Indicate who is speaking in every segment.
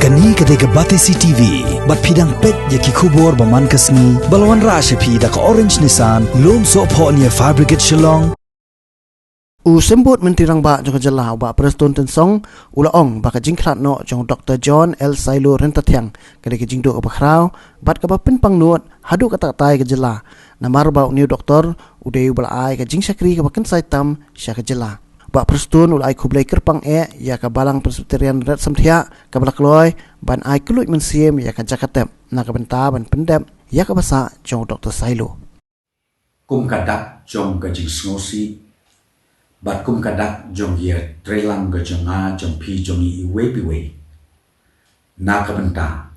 Speaker 1: Kani ketika Batesi TV, bat pidang pet yaki kubur baman kasni, balawan rasha pi da ka orange nisan, lom so po niya fabricate shillong.
Speaker 2: Sembut mentirang ba jong jelah ba preston tensong ula ong ba ka jingklat no jong Dr. John L. Sailo Rentatiang kali ka jingdo ka bakraw bat ka ba pinpang nuot hadu ka tatay ka jelah namar ba ni doktor uday bala ay ka jing sakri ka bakan saitam sya ka jelah ba preston ula ay kublay kerpang ya ka balang presbyterian red samthia ka balakloy ban ay kulut mensiem ya ka jakatep na ka benta ban pendem ya ka basa jong Dr. Sailo
Speaker 3: kum kadak jong ka jing snosi bat kum kadak jong ye trelang ga jonga jong pi jong i we pi we na ka benta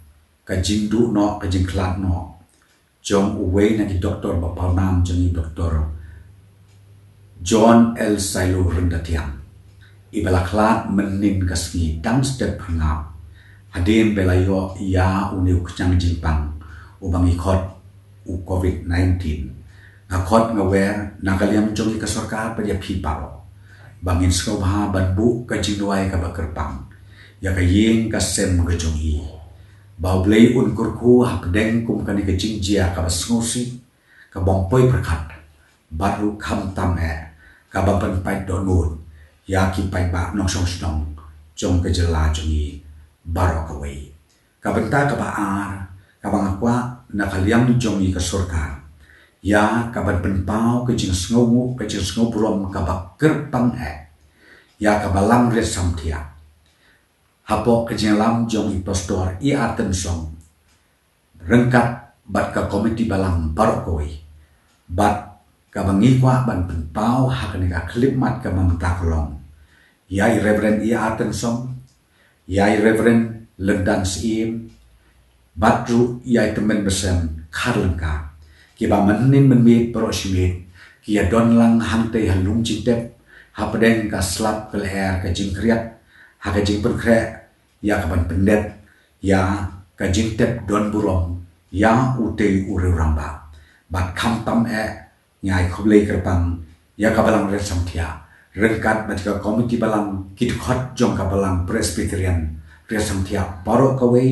Speaker 3: ka jing du no ka jing klat no jong uwe na ki doktor ba palnam jong i doktor John L. Sailo Rentatiang ibala klat menin kaski dang step phangap hadim belayo ya uniu kchang jingpang ubang ikot u COVID-19 ngakot ngawer nakaliam jong ka sarkar pa dia piparo bangin skobha banbu ka jingwai ka bakerpang ya ka ying ka sem ka jong i baublei un kurku hapdeng kum kani ka jingjia ka basngosi ka bongpoi prakat baru kham tam ka bampan pai donun ya ki pai ba nong song snong jong ka jela jong i baro ka wei ka benta ka ba ar ka bangakwa nakaliam jong i ka sarkar ya kaban penpau ke jing sngomu ke jing sngoburom ka baker pang ya ka balang red samthia hapo ke jing lam jong i pastor i aten song rengkat bat ka komiti balang barokoi bat ka bangi kwa ban penpau hakane ka klipmat ka mamta kolong ya i reverend i aten song ya i reverend lendan sim batru ya i temen besem karlengka kiba menin menmit prosimit kia don lang hangte halung jintep hapedeng ka slap ke leher ka jingkriat ha ka jing perkre ya ka ban pendet ya ka jingtep don burong ya ute ure ramba bat khamtam nyai khoblei kerpang ya ka balang red samthia rengkat bat ka komiti balang kitkhot jong ka balang presbyterian red samthia paro kawe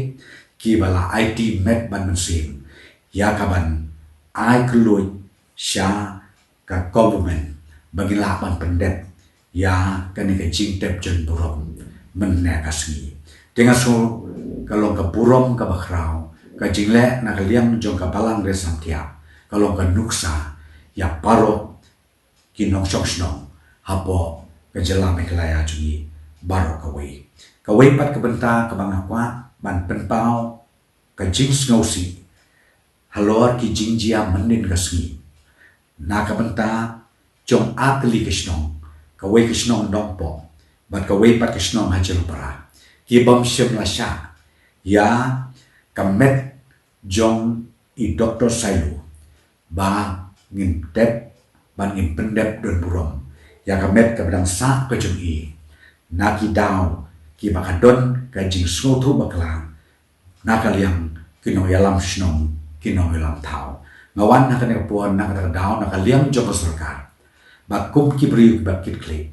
Speaker 3: ki bala IT met ban mensim ya ka ban ai keluy sya ka government bagi lapan pendet ya kani ka jingtep jen burom menne kasngi dengan so kalau ka burom ka bakrau ka jingle na kaliam jong ka balang resamtia kalau ka nuksa ya paro kinong soksnong hapo ka jela meklaya jungi baro ka wei pat ka benta ka bangakwa ban penpau ka jing sngosi halor ki jingjia menin kasngi na ka benta jong atli kisnong ka wei kisnong dongpo bat ka wei pat kisnong hajel para ki bom shem la sha ya ka met jong i Dr. Sailo ba ngin tep ban ngin pendep don burom ya ka met ka bedang sa ka jong i na ki daw ki bakadon ka jing snotu bakla na ka liang kinong yalam snong kinong ilang tao ngawan na kanang puan na kanang daw na kaliang jong sarkar bakum kibri bakit kli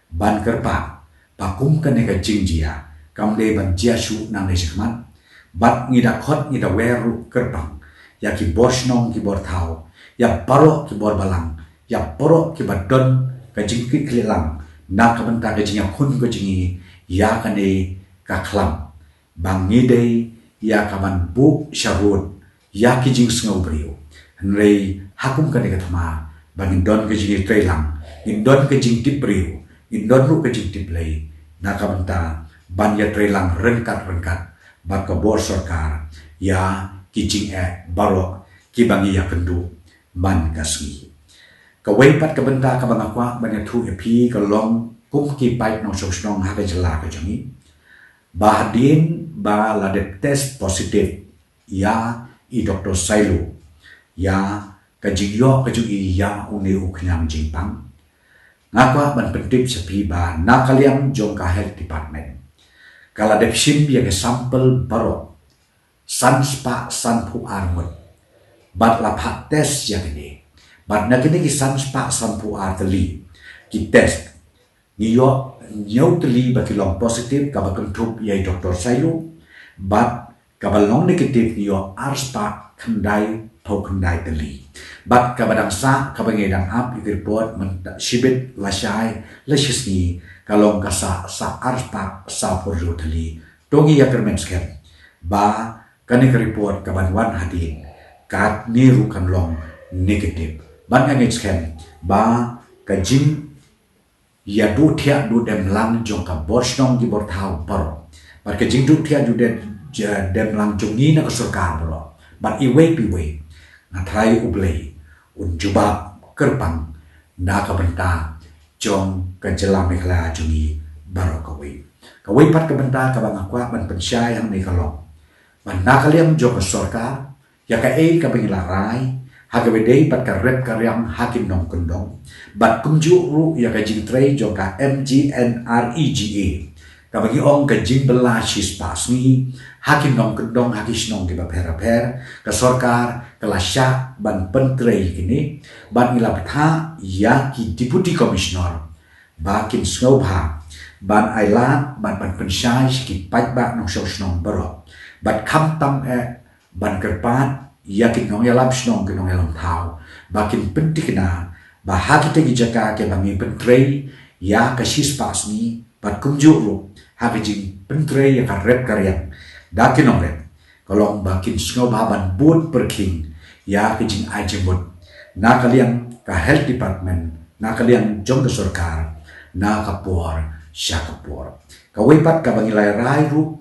Speaker 3: ban kerpa bakum kanang ka jingjia kamde ban jiasu nang ne sikman bat ngida khot ngida weru kerpang ya ki bosnong ki bor tao ya paro ki bor balang ya poro ki badon ka jingkit kli lang na ka benta ka jingya kun ka jingi ya kane ka klam bangide ya kaman bu syarud ya ki jing sngo brio nrei hakum ka ne thama bangin don ka jing trailang in don ka jing tip brio in don ru ka jing tip lei na ka banta ban ya trailang rengkat bat ka bor sarkar ya ki jing baro ki bangi ya kendu man kasgi ka wei pat ka banta ka bangakwa ban ya thu epi ka long kum ki pai no sosnong ha ka jela ka jangi bahadin ba la de test positif ya i Dr. Sailo ya ka jingyo ka jugi ya uni uknyam jingpang ngakwa ban pentip sepi ba nakaliam jong ka health department kala depsim ya ke sampel baro san spa san pu armut bat la phat test ya ni bat na kini ki san spa san pu arteli ki test niyo nyau teli ba kilong positif ka ba kentup ya Dr. Sailo but kabalong negatif yo arspa kandai thau kandai tali but kabadang sa kabangedang up report shibit lashai lashisni kalong kasa sa arspa sa porjo tali tongi ya kermensken ba kanik report kabanwan hadin kat niru kanlong negatif ban ngetsken ba kajing ya du thia du dem lang jong ka borsnong gi bor thau par bar kajing du thia du dem lang jong ni na ka sarkar bro ban I wei pi wei na thai ublei un jubab kerpang na ka benta jong ka jela mekla jungi baro ka wei pat ka benta ka bang akwa ban pensyai hang ni kalong ban na kaliam jong ka sarkar ya ka ka bengila rai Hagawedei bat karep karyang hakim nong kendong bat kumju ru ya kajing trei joka MGNREGA kabagi ong kajing bela shis pasni hakim nong kendong hakis nong kiba per ka sorkar kelasya ban pentrei kini ban ila betha ya ki deputy commissioner bakin snobha ban ailat ban pensyai ki pajba nong sosnong bero bat kam tam ban kerpat yakin nong yalam snong ke nong yalam thau bakin pentikna bahagi tegi jaka ke bangi pentrei ya kasis pasni bat kumjuru hagijing pentrei ya karep karyang dakin nong rep kolong bakin sngo baban bud perking ya kijing ajemut na kalian ka health department na kalian jong ke sarkar na kapor syakapor kawipat ka bangi lai ru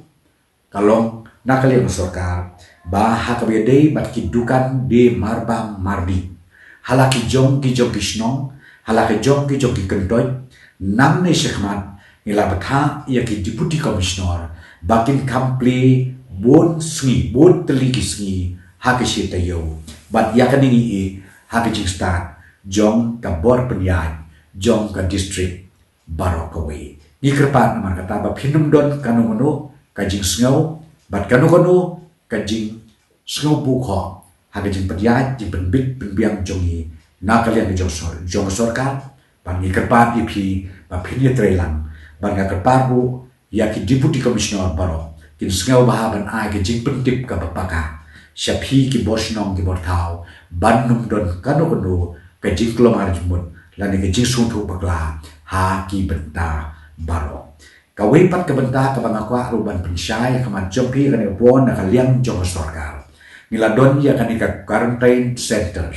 Speaker 3: kalong na kalian sarkar bah kabedei bat kidukan de marbam mardi halaki jong ki kisnong halaki jong ki kentoy nam ne shekmat ila batha ya ki deputy commissioner bakin kample bon teliki sngi hakishi tayo bat yakani hakijing start jong ka bor penyai jong ka district barokawi ni kerpan man kata ba phinum don kanu kajing sngo bat kanu kajing sngo bukho hagajing pedyat jing penbit penbiang jongi na kalian ke jong sorkar ban ngi kerpat ipi ba phinia trelang ban ga kerparu ya ki deputy commissioner baro kin sngo bahaban ai ke jing pentip ka bapaka shapi ki bosnong ki borthau ban num don kanu kajing klomar jmut lani ke jing sungthu bakla ha ki benta baro kawai pat kebenta kabangakwa ruban pensyai kaman jompi kan bon na kaliang jong sorkar niladon ya kan ka quarantine center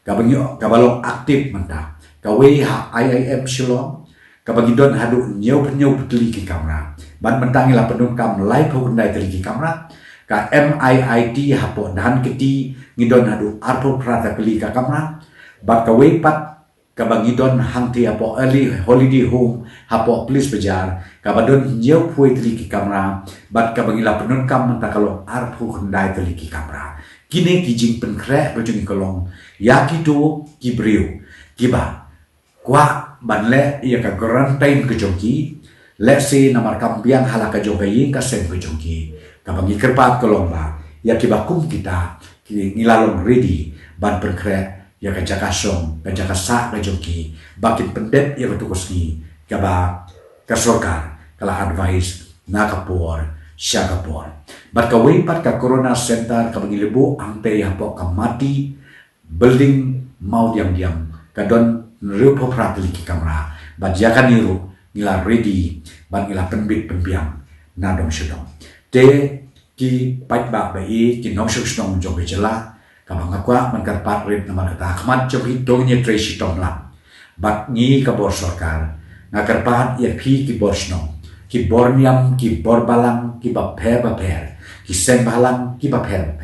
Speaker 3: kabalong aktif menta kawai ha IIM Shillong kabagi don hadu nyau peteli ki kamera ban mentang ila penun kam live hukundai teli ki kamera ka MIIT hapo dan keti ngidon hadu arpo prata keli ka kamera bat kawai pat kabangidon hangti apo early holiday home hapo please bejar kabadon nyau pui teliki kamera bat kabangila penun kam menta kalong arpu kendai teliki kamera kini kijing penkre bojong kolong yakido kibriu kiba kwa banle ia ka quarantine kejongki let's say namar kampiang halaka jogayi ka sen kejongki kabangi kerpat kolong ba yakibakum kita kini ngilalong ready ban penkre ya ka jakasong ka jakasa ka joki bakin pendep ya betukusni kaba ka sorkar kala advice na kapor syakapor bat ka wipat ka corona center ka bangilibu angte ya po ka mati building mau diam ka don rupo pratli ki kamera bat jaka niru ngila ready ban ngila penbit penbiang na dong syudong te ki patba bai ki nong syudong jobe jela kamang akwa mengkarpat rit nama kata kamat jom hitungnya tresi tong lang bat ngi ka bor sorkar ngakarpat ya pi ki bor snong ki bor niam ki bor balang ki baper ki sen balang ki baper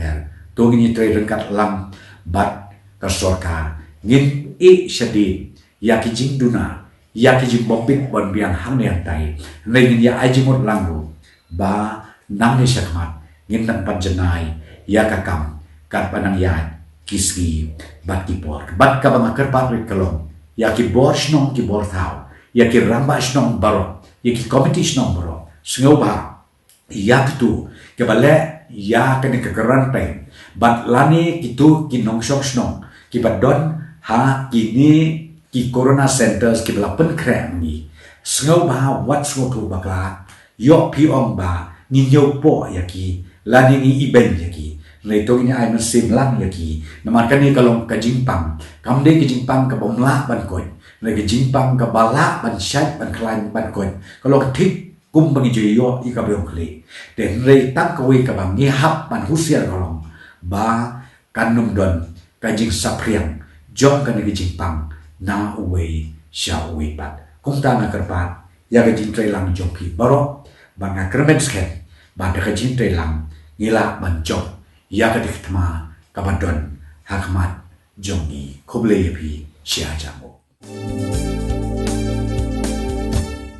Speaker 3: tungni tre rengkat lang bat ka sorkar ngin syadid ya ki jing duna ya ki jing bombit bon biang hang nian tai ngin ya ajimut langru ba nang ni syakmat ngin nang panjenai ya kakam kan panang yat kisgi bat kipor bat ka bang kerpat rit kalong ya ki bor snong ki bor thau ya ki ramba snong baro ya ki committee snong baro sngoba ya tu ke bale ya kan ke quarantine bat lani kitu ki nong shok snong ki badon ha kini ki corona centers ki bela pen krem ni sngoba wat sngotu bakla yo pi ong ba nginyo po yaki lani ni iben yaki reto ni ay sim lang yaki naman kani kalong kajimpang kamde kajimpang ka bomla ban koy re kajimpang ka bala ban shat ban klain ban koy kalau ketik kum bagi joyo ika beong kli den re tak kowe ka bang ni hap ban husial kalong ba kanum don kajing sapriang jong kan kajimpang na uwe sha uwe pat kung ta na karpat ya kajing tre lang jong ki baro banga kermen sken ba de kajing tre lang ngila ban jong ya kadik tma kabadon hakmat jongi kuble yapi sia jamo